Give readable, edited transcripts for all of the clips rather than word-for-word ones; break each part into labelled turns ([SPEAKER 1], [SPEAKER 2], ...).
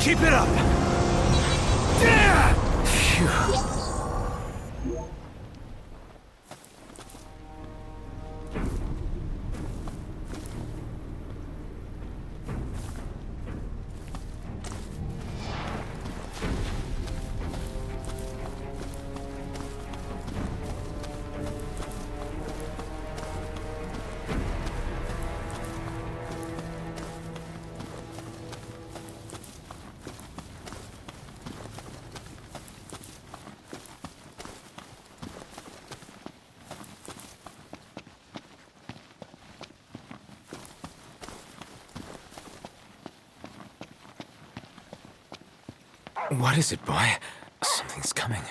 [SPEAKER 1] Keep it up! Phew. What is it, boy? Something's coming.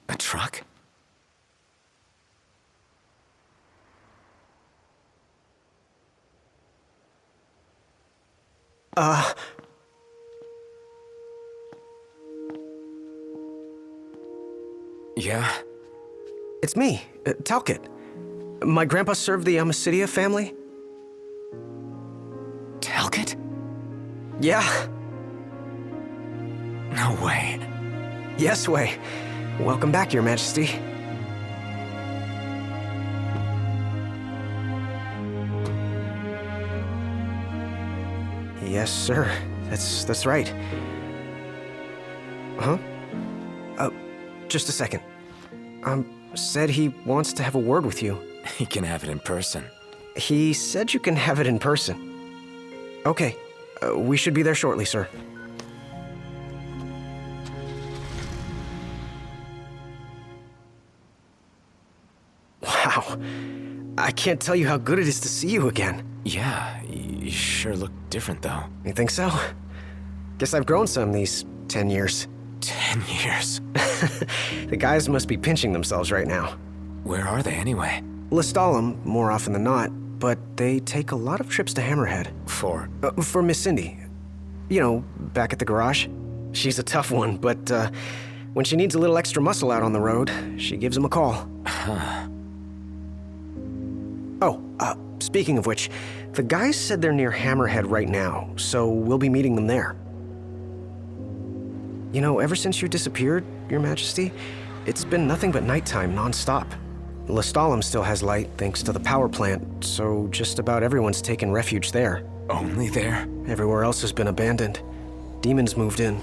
[SPEAKER 1] A truck? Yeah?
[SPEAKER 2] It's me, Talcott. My grandpa served the Amicitia family.
[SPEAKER 1] Talcott?
[SPEAKER 2] Yeah.
[SPEAKER 1] No way.
[SPEAKER 2] Yes way. Welcome back, Your Majesty. Yes, sir. That's right. Huh? Just a second. Said he wants to have a word with you.
[SPEAKER 1] He can have it in person.
[SPEAKER 2] He said you can have it in person. Okay. We should be there shortly, sir. Wow. I can't tell you how good it is to see you again.
[SPEAKER 1] Yeah, you sure look different, though.
[SPEAKER 2] You think so? Guess I've grown some these 10 years.
[SPEAKER 1] 10 years.
[SPEAKER 2] The guys must be pinching themselves right now.
[SPEAKER 1] Where are they, anyway?
[SPEAKER 2] Lestalem, more often than not, but they take a lot of trips to Hammerhead. For Miss Cindy. You know, back at the garage. She's a tough one, but when she needs a little extra muscle out on the road, she gives him a call.
[SPEAKER 1] Huh.
[SPEAKER 2] Oh, speaking of which, the guys said they're near Hammerhead right now, so we'll be meeting them there. You know, ever since you disappeared, Your Majesty, it's been nothing but nighttime non-stop. Lestalem still has light thanks to the power plant, so just about everyone's taken refuge there.
[SPEAKER 1] Only there?
[SPEAKER 2] Everywhere else has been abandoned. Demons moved in,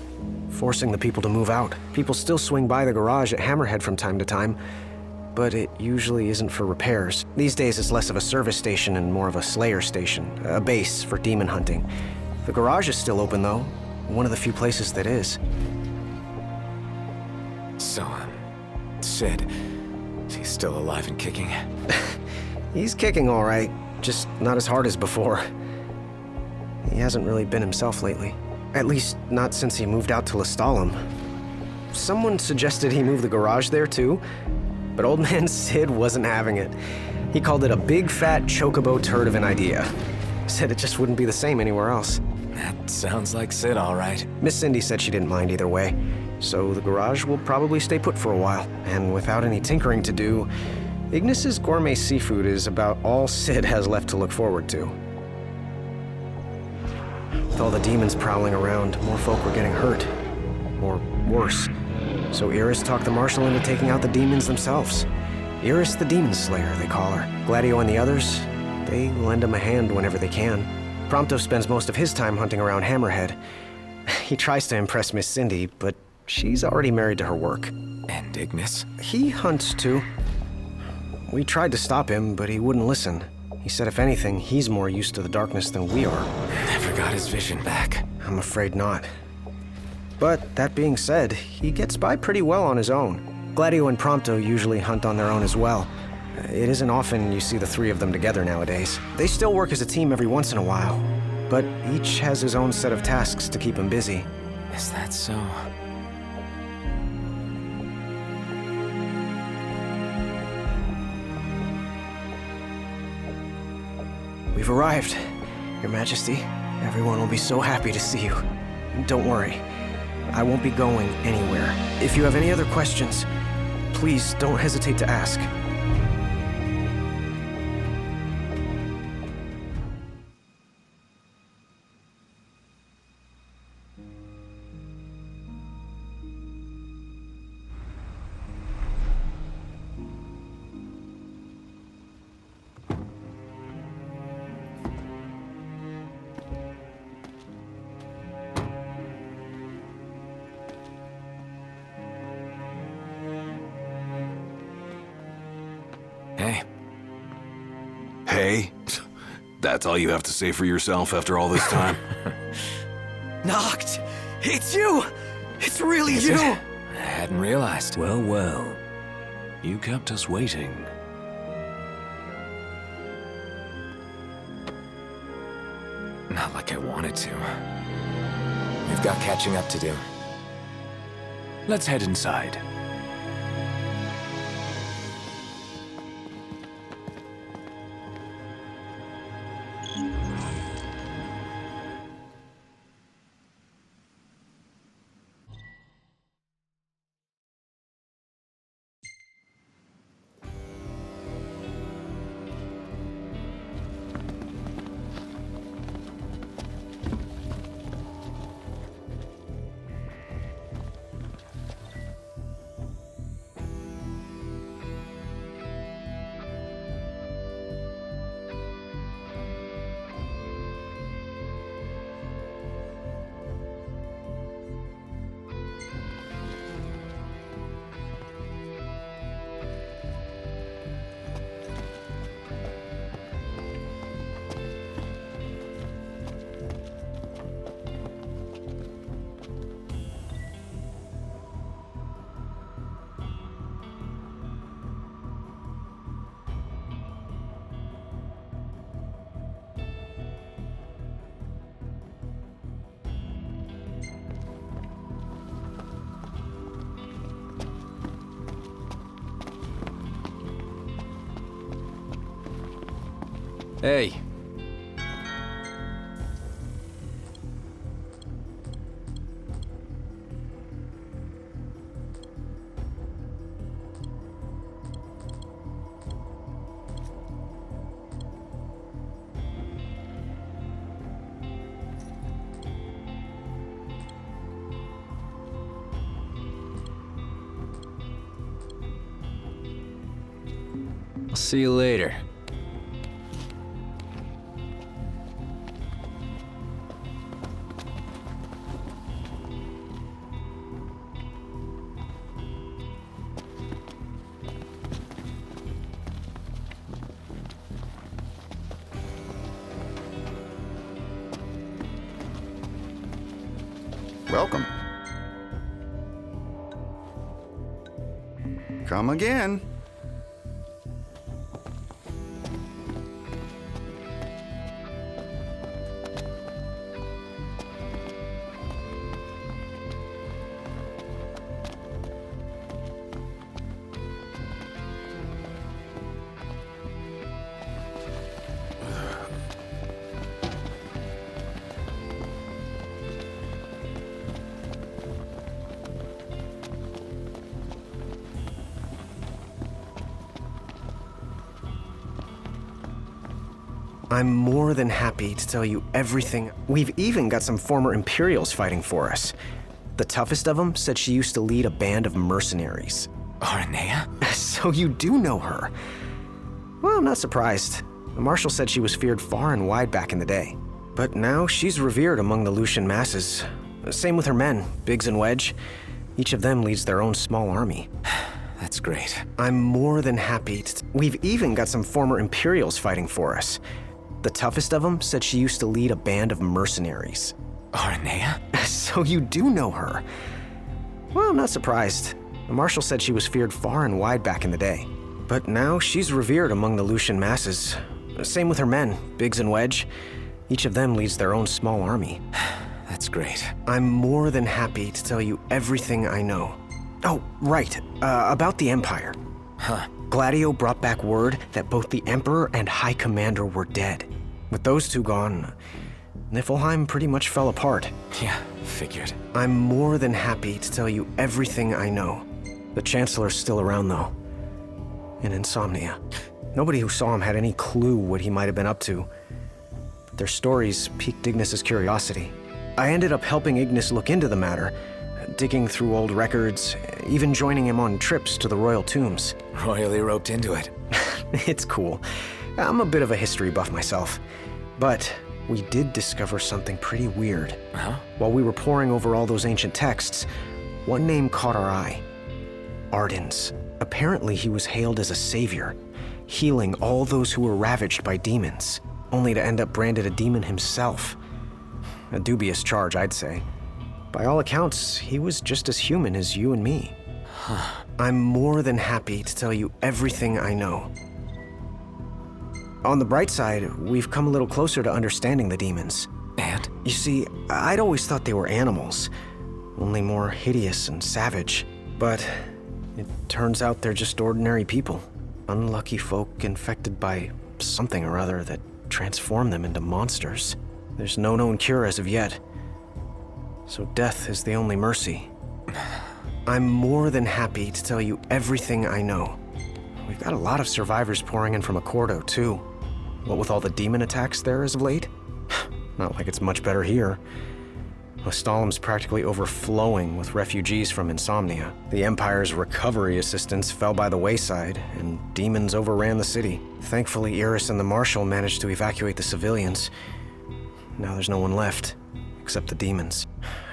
[SPEAKER 2] forcing the people to move out. People still swing by the garage at Hammerhead from time to time, but it usually isn't for repairs. These days it's less of a service station and more of a slayer station, a base for demon hunting. The garage is still open though, one of the few places that is.
[SPEAKER 1] So, Sid, he's still alive and kicking?
[SPEAKER 2] He's kicking all right, just not as hard as before. He hasn't really been himself lately. At least, not since he moved out to Lestalem. Someone suggested he move the garage there too, but old man Sid wasn't having it. He called it a big fat chocobo turd of an idea. Said it just wouldn't be the same anywhere else.
[SPEAKER 1] That sounds like Sid, all right.
[SPEAKER 2] Miss Cindy said she didn't mind either way, so the garage will probably stay put for a while. And without any tinkering to do, Ignis's gourmet seafood is about all Sid has left to look forward to. With all the demons prowling around, more folk were getting hurt. Or worse. So Iris talked the Marshal into taking out the demons themselves. Iris the Demon Slayer, they call her. Gladio and the others, they lend him a hand whenever they can. Prompto spends most of his time hunting around Hammerhead. He tries to impress Miss Cindy, but she's already married to her work.
[SPEAKER 1] And Ignis?
[SPEAKER 2] He hunts too. We tried to stop him, but he wouldn't listen. He said if anything, he's more used to the darkness than we are.
[SPEAKER 1] Never got his vision back.
[SPEAKER 2] I'm afraid not. But that being said, he gets by pretty well on his own. Gladio and Prompto usually hunt on their own as well. It isn't often you see the three of them together nowadays. They still work as a team every once in a while, but each has his own set of tasks to keep him busy.
[SPEAKER 1] Is that so?
[SPEAKER 2] We've arrived, Your Majesty. Everyone will be so happy to see you. Don't worry, I won't be going anywhere. If you have any other questions, please don't hesitate to ask.
[SPEAKER 1] Hey.
[SPEAKER 3] Hey? That's all you have to say for yourself after all this time?
[SPEAKER 2] Noct! It's you! It's really
[SPEAKER 1] Is
[SPEAKER 2] you!
[SPEAKER 1] it? I hadn't realized.
[SPEAKER 4] Well, well. You kept us waiting.
[SPEAKER 1] Not like I wanted to. We've got catching up to do.
[SPEAKER 4] Let's head inside.
[SPEAKER 5] Hey. I'll see you later.
[SPEAKER 6] Welcome. Come again.
[SPEAKER 2] I'm more than happy to tell you everything. We've even got some former Imperials fighting for us. The toughest of them said she used to lead a band of mercenaries.
[SPEAKER 1] Aranea?
[SPEAKER 2] So you do know her. Well, I'm not surprised. The Marshal said she was feared far and wide back in the day. But now she's revered among the Lucian masses. Same with her men, Biggs and Wedge. Each of them leads their own small army.
[SPEAKER 1] That's great.
[SPEAKER 2] I'm more than happy to... We've even got some former Imperials fighting for us. The toughest of them said she used to lead a band of mercenaries.
[SPEAKER 1] Aranea?
[SPEAKER 2] So you do know her. Well, I'm not surprised. The Marshal said she was feared far and wide back in the day. But now she's revered among the Lucian masses. Same with her men, Biggs and Wedge. Each of them leads their own small army.
[SPEAKER 1] That's great.
[SPEAKER 2] I'm more than happy to tell you everything I know. Oh, right. About the Empire.
[SPEAKER 1] Huh.
[SPEAKER 2] Gladio brought back word that both the Emperor and High Commander were dead. With those two gone, Niflheim pretty much fell apart.
[SPEAKER 1] Yeah, figured.
[SPEAKER 2] I'm more than happy to tell you everything I know. The Chancellor's still around, though. In Insomnia. Nobody who saw him had any clue what he might have been up to. But their stories piqued Ignis's curiosity. I ended up helping Ignis look into the matter, digging through old records, even joining him on trips to the royal tombs.
[SPEAKER 1] Royally roped into it.
[SPEAKER 2] It's cool. I'm a bit of a history buff myself. But we did discover something pretty weird.
[SPEAKER 1] Huh?
[SPEAKER 2] While we were poring over all those ancient texts, one name caught our eye. Ardens. Apparently he was hailed as a savior. healing all those who were ravaged by demons, only to end up branded a demon himself. A dubious charge, I'd say. By all accounts, he was just as human as you and me. I'm more than happy to tell you everything I know. On the bright side, we've come a little closer to understanding the demons.
[SPEAKER 1] And?
[SPEAKER 2] You see, I'd always thought they were animals, only more hideous and savage. But it turns out they're just ordinary people. Unlucky folk infected by something or other that transformed them into monsters. There's no known cure as of yet. So death is the only mercy. I'm more than happy to tell you everything I know. We've got a lot of survivors pouring in from Accordo, too. What with all the demon attacks there as of late? Not like it's much better here. Ostalem's practically overflowing with refugees from Insomnia. The Empire's recovery assistance fell by the wayside, and demons overran the city. Thankfully, Iris and the Marshal managed to evacuate the civilians. Now there's no one left, except the demons.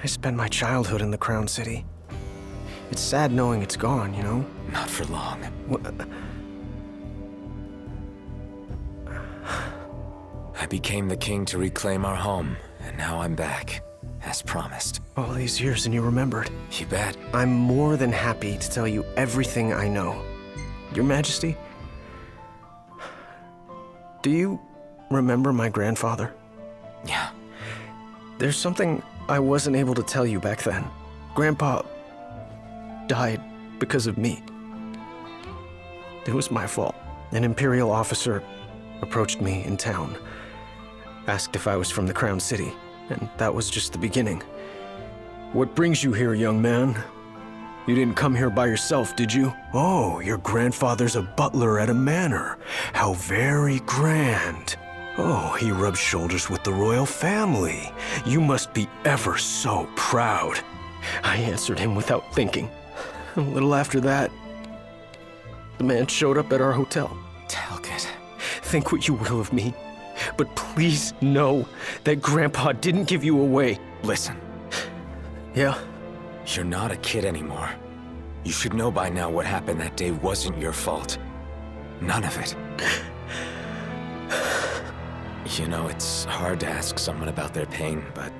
[SPEAKER 2] I spent my childhood in the Crown City. It's sad knowing it's gone, you know?
[SPEAKER 1] Not for long. I became the king to reclaim our home, and now I'm back, as promised.
[SPEAKER 2] All these years and you remembered.
[SPEAKER 1] You bet.
[SPEAKER 2] I'm more than happy to tell you everything I know. Your Majesty, do you remember my grandfather?
[SPEAKER 1] Yeah.
[SPEAKER 2] There's something I wasn't able to tell you back then. Grandpa died because of me. It was my fault. An Imperial officer approached me in town, asked if I was from the Crown City, and that was just the beginning. What brings you here, young man? You didn't come here by yourself, did you? Oh, your grandfather's a butler at a manor. How very grand. Oh, he rubs shoulders with the royal family. You must be ever so proud. I answered him without thinking. A little after that, the man showed up at our hotel.
[SPEAKER 1] Talcott.
[SPEAKER 2] Think what you will of me, but please know that Grandpa didn't give you away.
[SPEAKER 1] Listen,
[SPEAKER 2] Yeah?
[SPEAKER 1] you're not a kid anymore. You should know by now what happened that day wasn't your fault. None of it. You know, it's hard to ask someone about their pain, but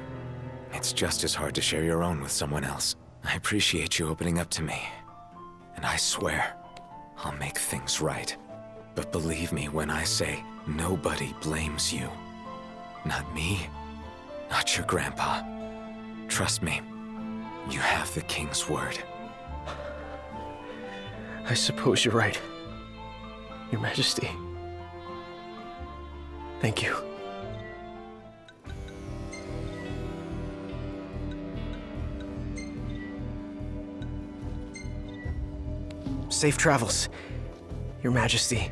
[SPEAKER 1] it's just as hard to share your own with someone else. I appreciate you opening up to me, and I swear I'll make things right. But believe me when I say nobody blames you. Not me, not your grandpa. Trust me, you have the king's word.
[SPEAKER 2] I suppose you're right. Your Majesty. Thank you. Safe travels, Your Majesty.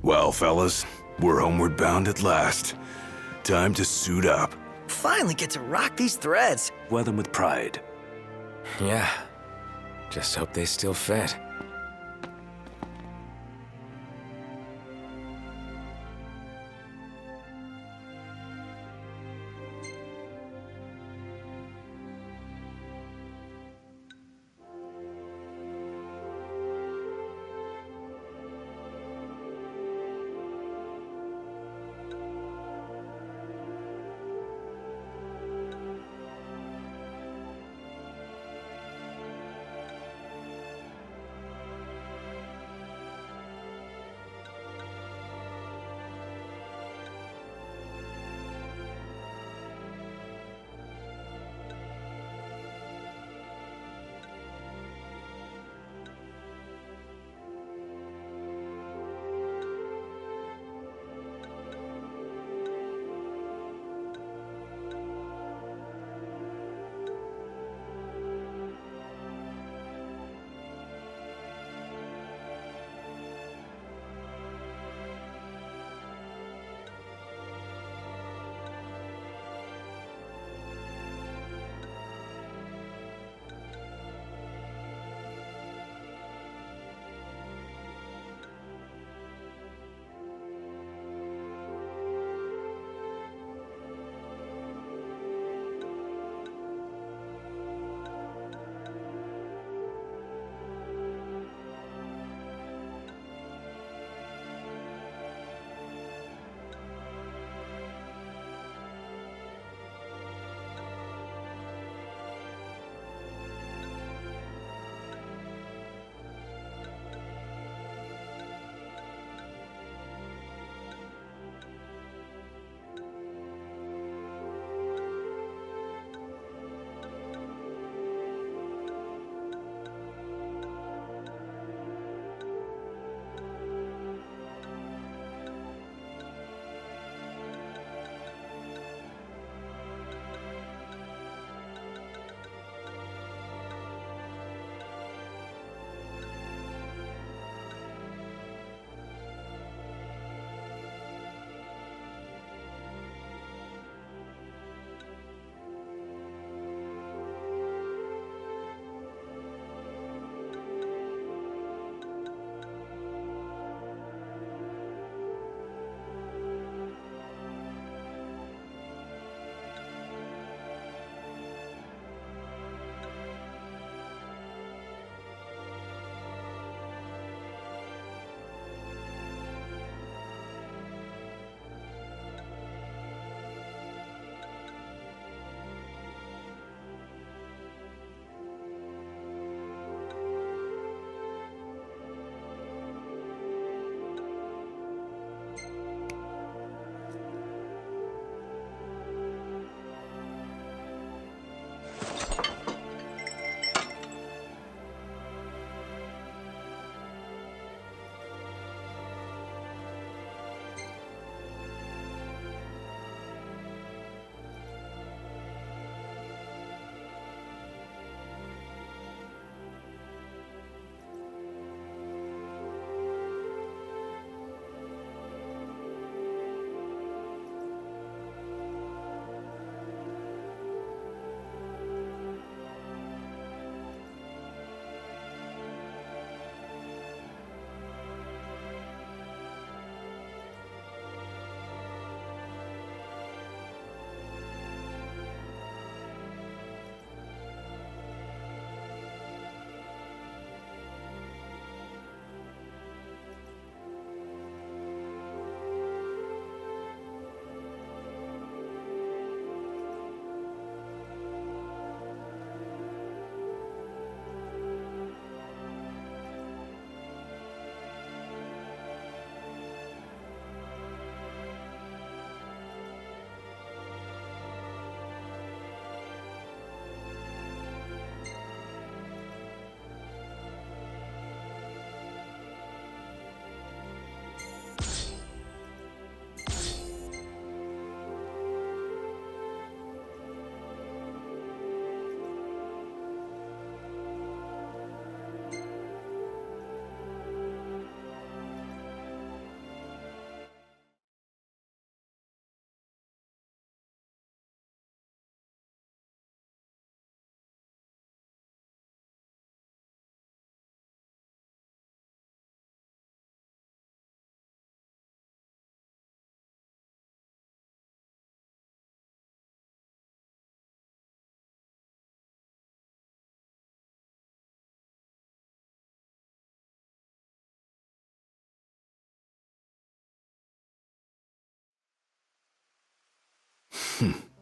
[SPEAKER 3] Well, fellas, we're homeward bound at last. Time to suit up.
[SPEAKER 6] Finally get to rock these threads.
[SPEAKER 4] Wear them with pride.
[SPEAKER 1] Yeah. Just hope they still fit.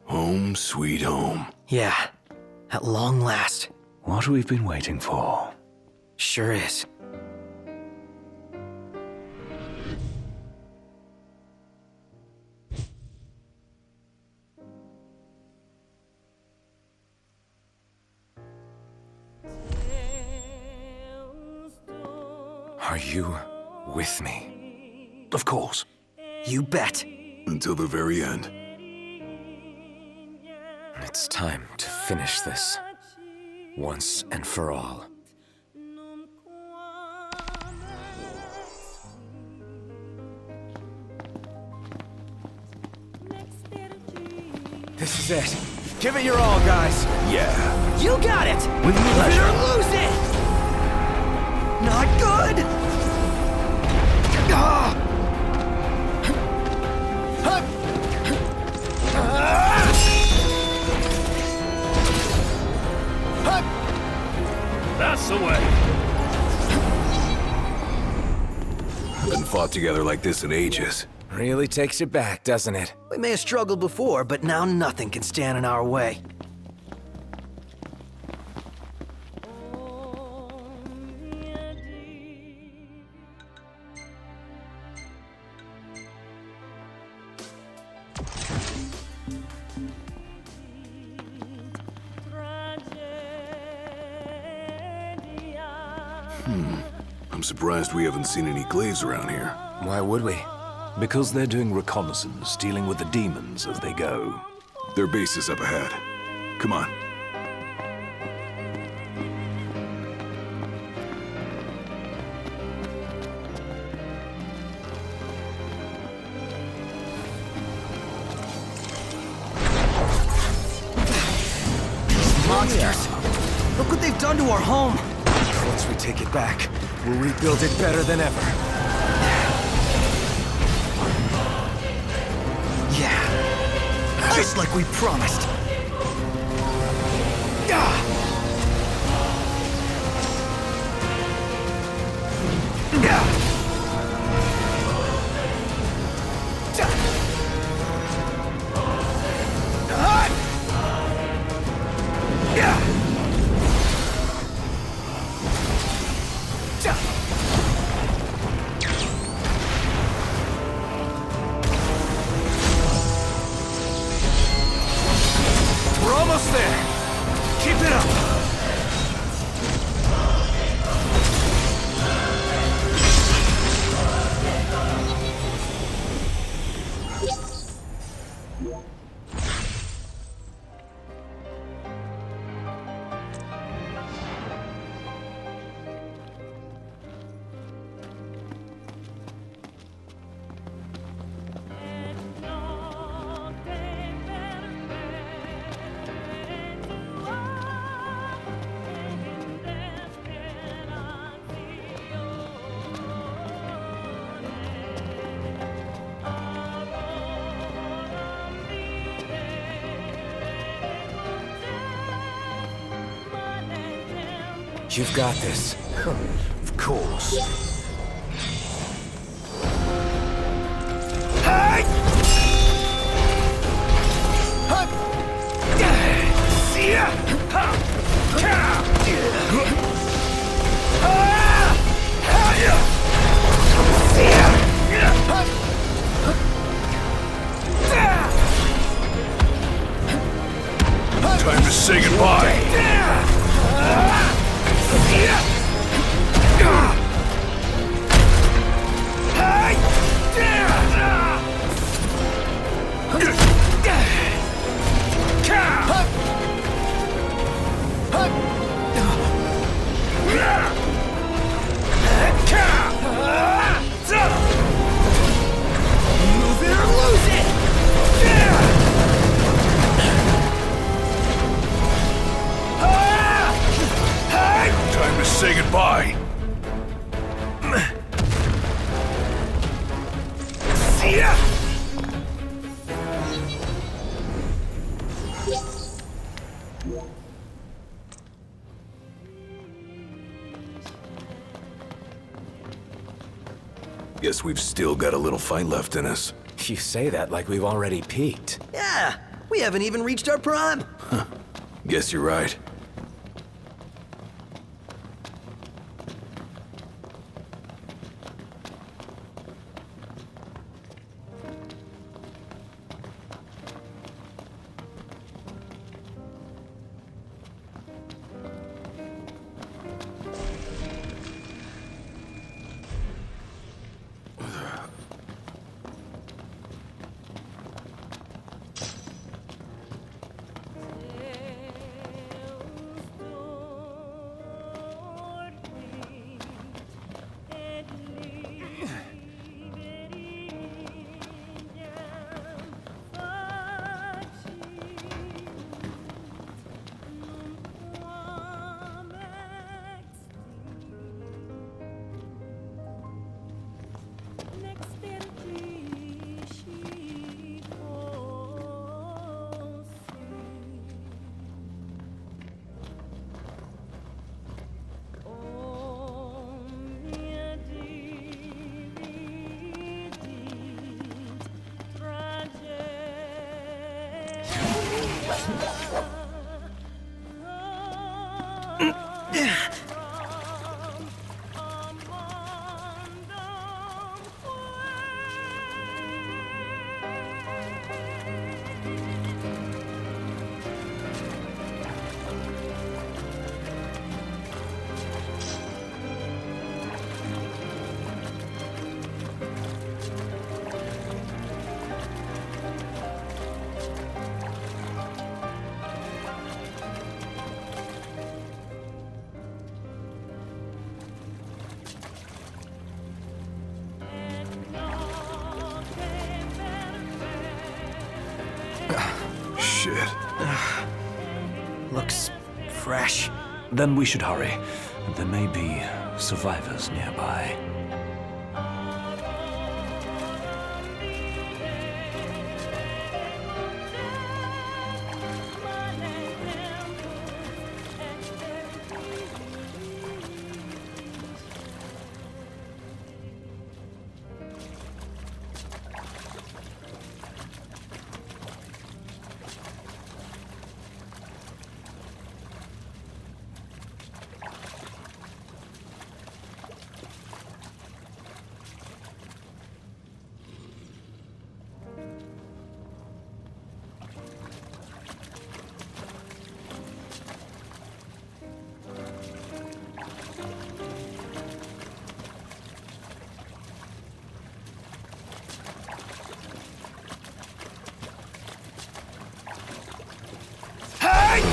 [SPEAKER 3] Home sweet home.
[SPEAKER 6] Yeah, at long last.
[SPEAKER 4] What we've been waiting for.
[SPEAKER 6] Sure is.
[SPEAKER 1] Are you with me?
[SPEAKER 4] Of course.
[SPEAKER 6] You bet.
[SPEAKER 3] Until the very end.
[SPEAKER 1] It's time to finish this. Once and for all.
[SPEAKER 2] This is it. Give it your all, guys.
[SPEAKER 3] Yeah.
[SPEAKER 6] You got it!
[SPEAKER 4] With
[SPEAKER 6] Use it
[SPEAKER 4] pleasure.
[SPEAKER 6] or lose it! Not good! Ah!
[SPEAKER 4] That's the way.
[SPEAKER 3] Haven't fought together like this in ages.
[SPEAKER 1] Really takes you back, doesn't it?
[SPEAKER 6] We may have struggled before, but now nothing can stand in our way.
[SPEAKER 3] I'm surprised we haven't seen any glaives around here.
[SPEAKER 1] Why would we?
[SPEAKER 4] Because they're doing reconnaissance, dealing with the demons as they go.
[SPEAKER 3] Their base is up ahead. Come on.
[SPEAKER 6] Monsters! Look what they've done to our home!
[SPEAKER 2] Once we take it back, we'll rebuild it better than ever.
[SPEAKER 6] Yeah. Just like we promised.
[SPEAKER 2] We're almost there. Keep it up.
[SPEAKER 1] You've got this.
[SPEAKER 2] Of course.
[SPEAKER 3] Time to say goodbye.
[SPEAKER 6] Move it or lose it!
[SPEAKER 3] Time to say goodbye.
[SPEAKER 6] See ya!
[SPEAKER 3] Guess we've still got a little fight left in us.
[SPEAKER 1] You say that like we've already peaked.
[SPEAKER 6] Yeah, We haven't even reached our prime.
[SPEAKER 3] Guess you're right. Shit.
[SPEAKER 6] Looks fresh.
[SPEAKER 4] Then we should hurry. There may be survivors nearby.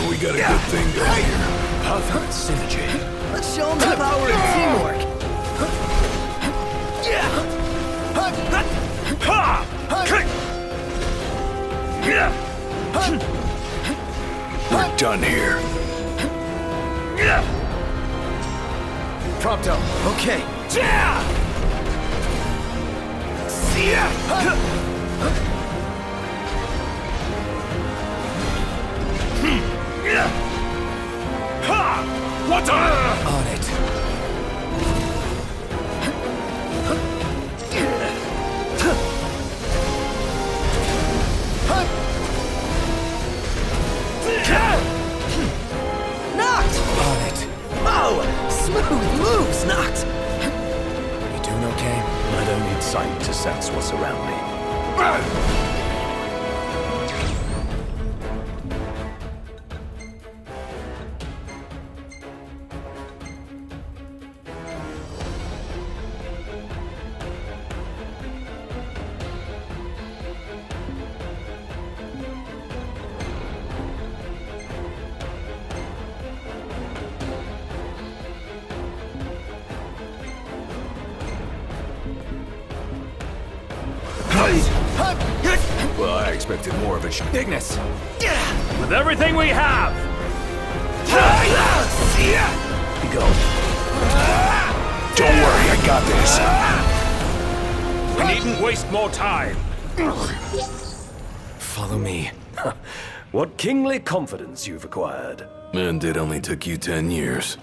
[SPEAKER 3] We got a good thing going here.
[SPEAKER 4] Perfect synergy.
[SPEAKER 6] Let's show them the power of teamwork.
[SPEAKER 3] We're done here.
[SPEAKER 6] Prompto. Okay. See ya.
[SPEAKER 3] What's
[SPEAKER 6] On it. Knocked! On it. Oh! Smooth moves, Knocked!
[SPEAKER 1] You doing okay?
[SPEAKER 4] I don't need sight to sense what's around me.
[SPEAKER 3] Well, I expected more of a
[SPEAKER 1] Ignis!
[SPEAKER 4] With everything we have! Be gone.
[SPEAKER 3] Don't worry, I got this.
[SPEAKER 4] We needn't waste more time.
[SPEAKER 1] Follow me.
[SPEAKER 4] What kingly confidence you've acquired.
[SPEAKER 3] And it only took you 10 years.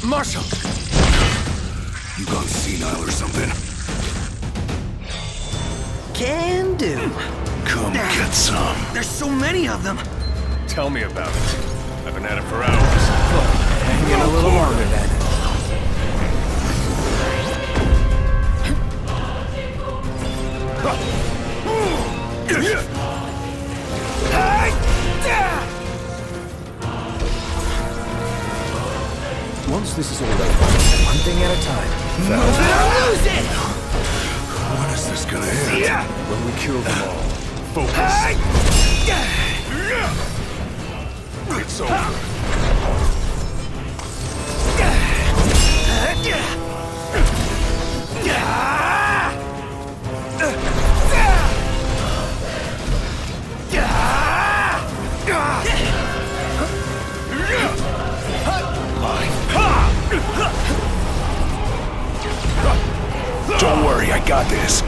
[SPEAKER 1] Marshal!
[SPEAKER 3] You gone senile or something?
[SPEAKER 6] Can do.
[SPEAKER 3] Come get some.
[SPEAKER 6] There's so many of them.
[SPEAKER 4] Tell me about it. I've been at it for hours.
[SPEAKER 2] Hanging a little longer then. Once this is all over, one thing at a time.
[SPEAKER 6] Lose it!
[SPEAKER 3] When is this gonna end?
[SPEAKER 4] When we kill them all. Focus. It's over.
[SPEAKER 3] Don't worry, I got this.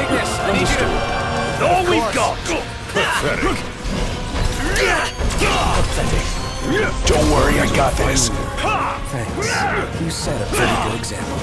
[SPEAKER 1] Ignis, I need you to...
[SPEAKER 3] All we've got! Pathetic. Don't worry, I got this.
[SPEAKER 2] Thanks. You set a pretty good example.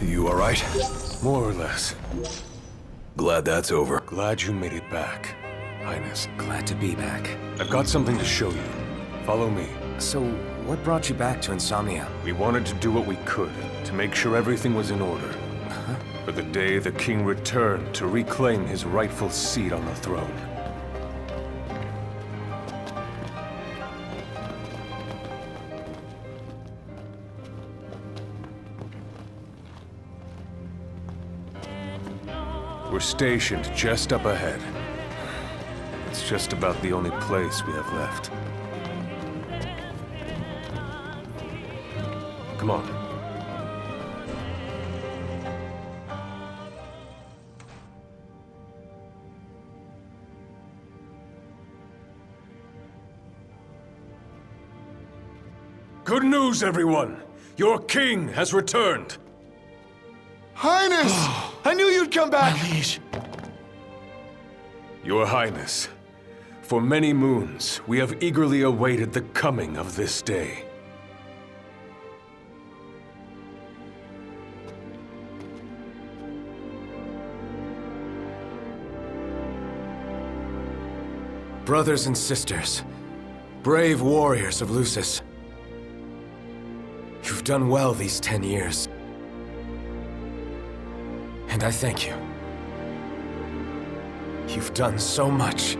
[SPEAKER 3] You alright?
[SPEAKER 4] More or less.
[SPEAKER 3] Glad that's over.
[SPEAKER 4] Glad you made it back, Highness.
[SPEAKER 1] Glad to be back.
[SPEAKER 4] I've got something to show you. Follow me.
[SPEAKER 1] So, what brought you back to Insomnia?
[SPEAKER 4] We wanted to do what we could to make sure everything was in order. For the day the king returned to reclaim his rightful seat on the throne. We're stationed just up ahead. It's just about the only place we have left. Come on. Good news, everyone! Your king has returned!
[SPEAKER 3] Highness! I knew you'd come back!
[SPEAKER 4] Your Highness, for many moons, we have eagerly awaited the coming of this day.
[SPEAKER 1] Brothers and sisters, brave warriors of Lucis. You've done well these 10 years. And I thank you. You've done so much,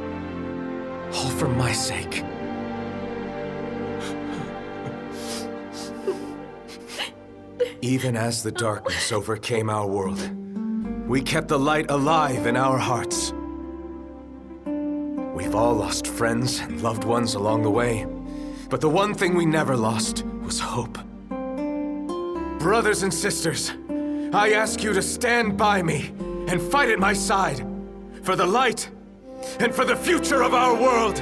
[SPEAKER 1] all for my sake. Even as the darkness overcame our world, we kept the light alive in our hearts. We've all lost friends and loved ones along the way, but the one thing we never lost was hope. Brothers and sisters, I ask you to stand by me and fight at my side for the light and for the future of our world.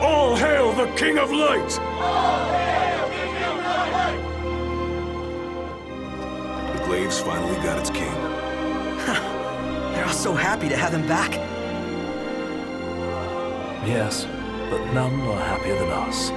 [SPEAKER 4] All hail the King of Light!
[SPEAKER 3] The Glaives finally got its king.
[SPEAKER 6] They're all so happy to have him back.
[SPEAKER 7] Yes, but none are happier than us.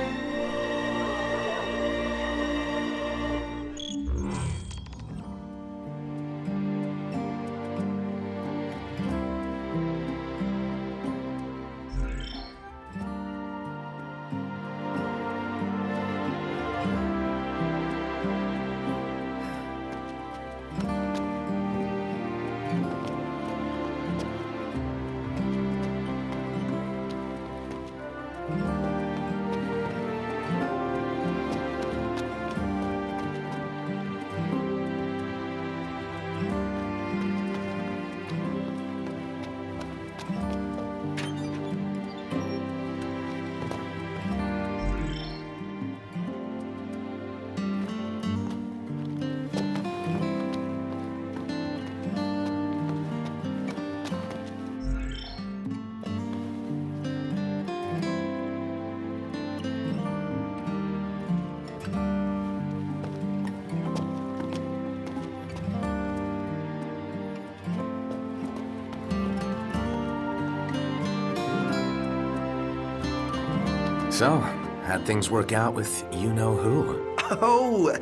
[SPEAKER 1] So, how'd things work out with you-know-who?
[SPEAKER 6] Oh,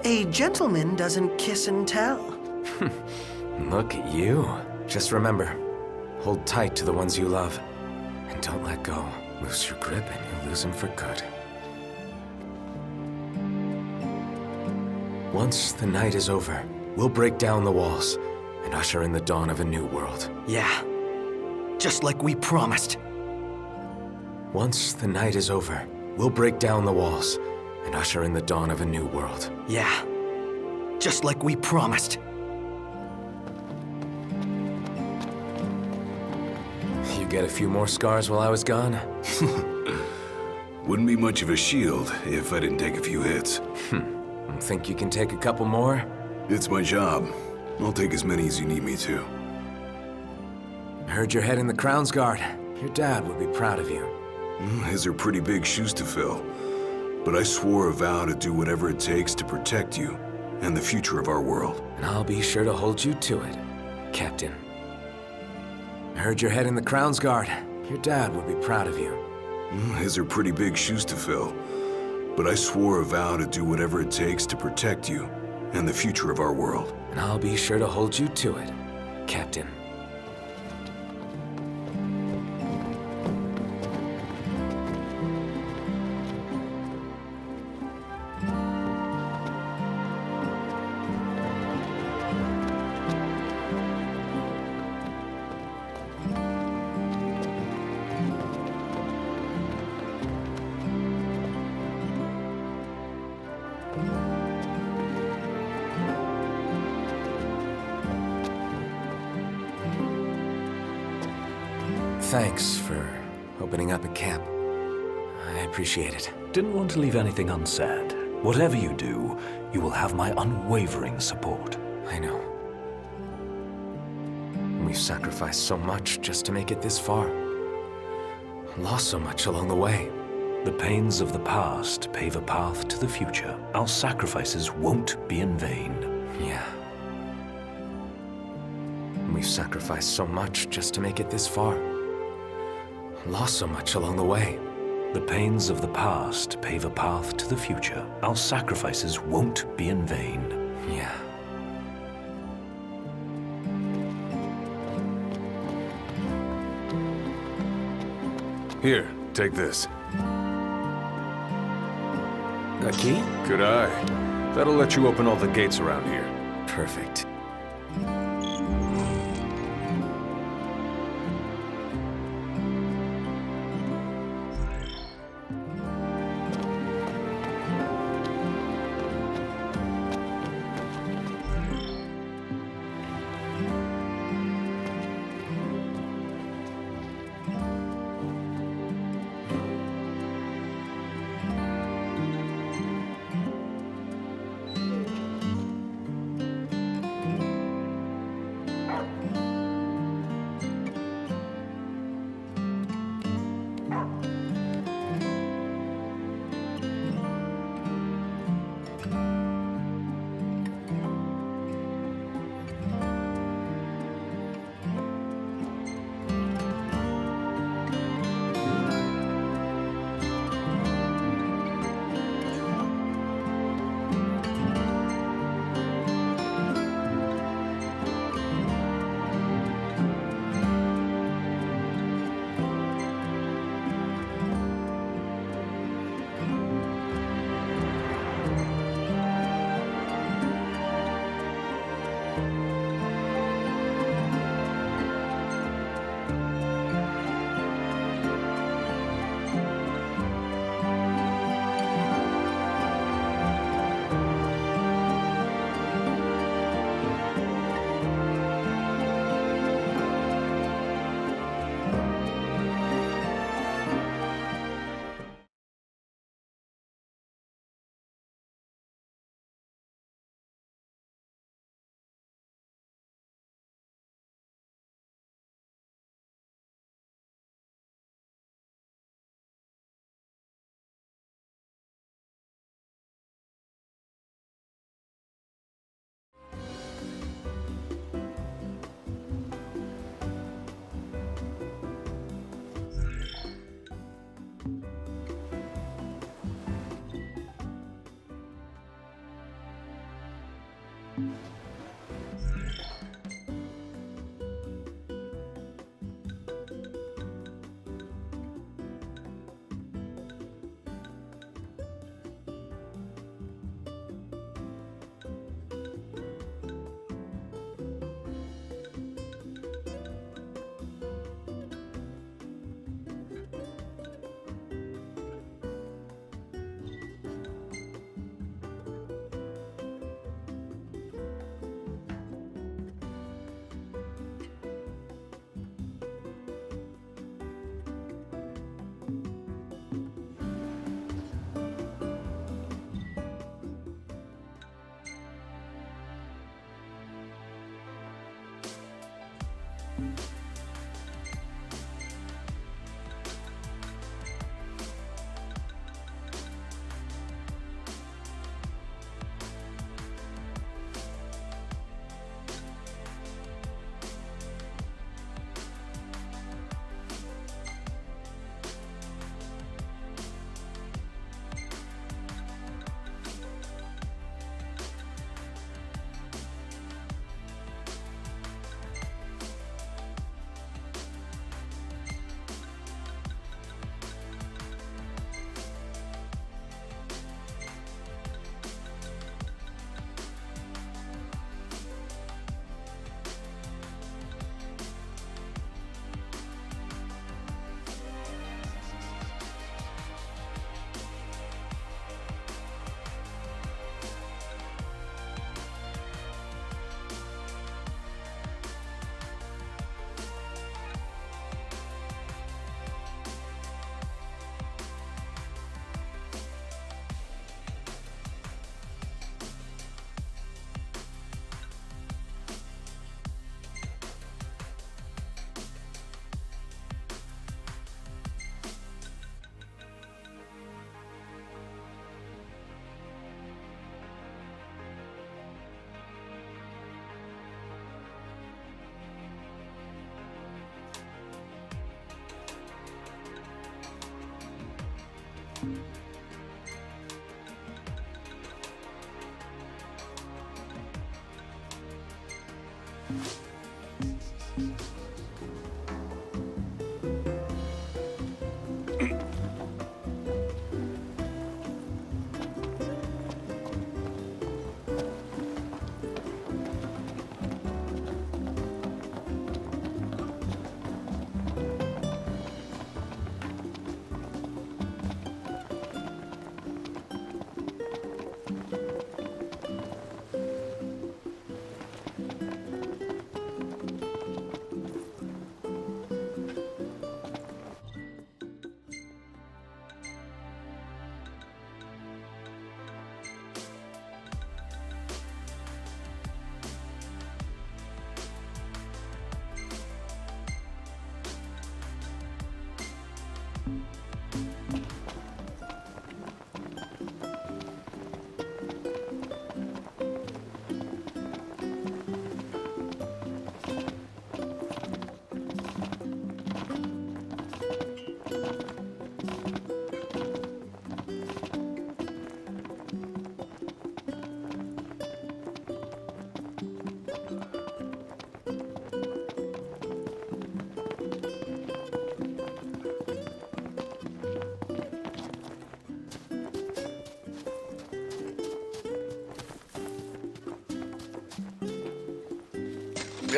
[SPEAKER 6] a gentleman doesn't kiss and tell.
[SPEAKER 1] Look at you. Just remember, hold tight to the ones you love. And don't let go. Lose your grip and you'll lose them for good. Once the night is over, we'll break down the walls and usher in the dawn of a new world.
[SPEAKER 6] Yeah, just like we promised.
[SPEAKER 1] Once the night is over, we'll break down the walls and usher in the dawn of a new world.
[SPEAKER 6] Yeah, just like we promised.
[SPEAKER 1] You get a few more scars while I was gone?
[SPEAKER 3] Wouldn't be much of a shield if I didn't take a few hits.
[SPEAKER 1] Think you can take a couple more?
[SPEAKER 3] It's my job. I'll take as many as you need me to.
[SPEAKER 1] I heard you're heading the Crown's Guard. Your dad would be proud of you.
[SPEAKER 3] His are pretty big shoes to fill. But I swore a vow to do whatever it takes to protect you and the future of our world.
[SPEAKER 1] And I'll be sure to hold you to it, Captain. I heard you're heading the Crown's Guard. Your dad would be proud of you.
[SPEAKER 3] His are pretty big shoes to fill. But I swore a vow to do whatever it takes to protect you and the future of our world.
[SPEAKER 1] And I'll be sure to hold you to it, Captain. Thanks for opening up a camp. I appreciate it.
[SPEAKER 7] Didn't want to leave anything unsaid. Whatever you do, you will have my unwavering support.
[SPEAKER 1] I know. We've sacrificed so much just to make it this far. Lost so much along the way.
[SPEAKER 7] The pains of the past pave a path to the future. Our sacrifices won't be in vain.
[SPEAKER 1] Yeah. We've sacrificed so much just to make it this far. Lost so much along the way.
[SPEAKER 7] The pains of the past pave a path to the future. Our sacrifices won't be in vain.
[SPEAKER 1] Yeah.
[SPEAKER 4] Here, take this.
[SPEAKER 1] A key?
[SPEAKER 4] Good eye. That'll let you open all the gates around here.
[SPEAKER 1] Perfect.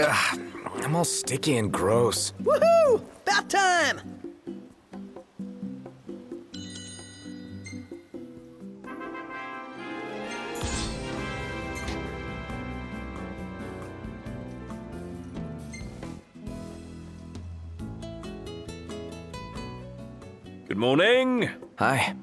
[SPEAKER 1] Ugh, I'm all sticky and gross.
[SPEAKER 6] Woohoo! About time!
[SPEAKER 4] Good morning.
[SPEAKER 1] Hi.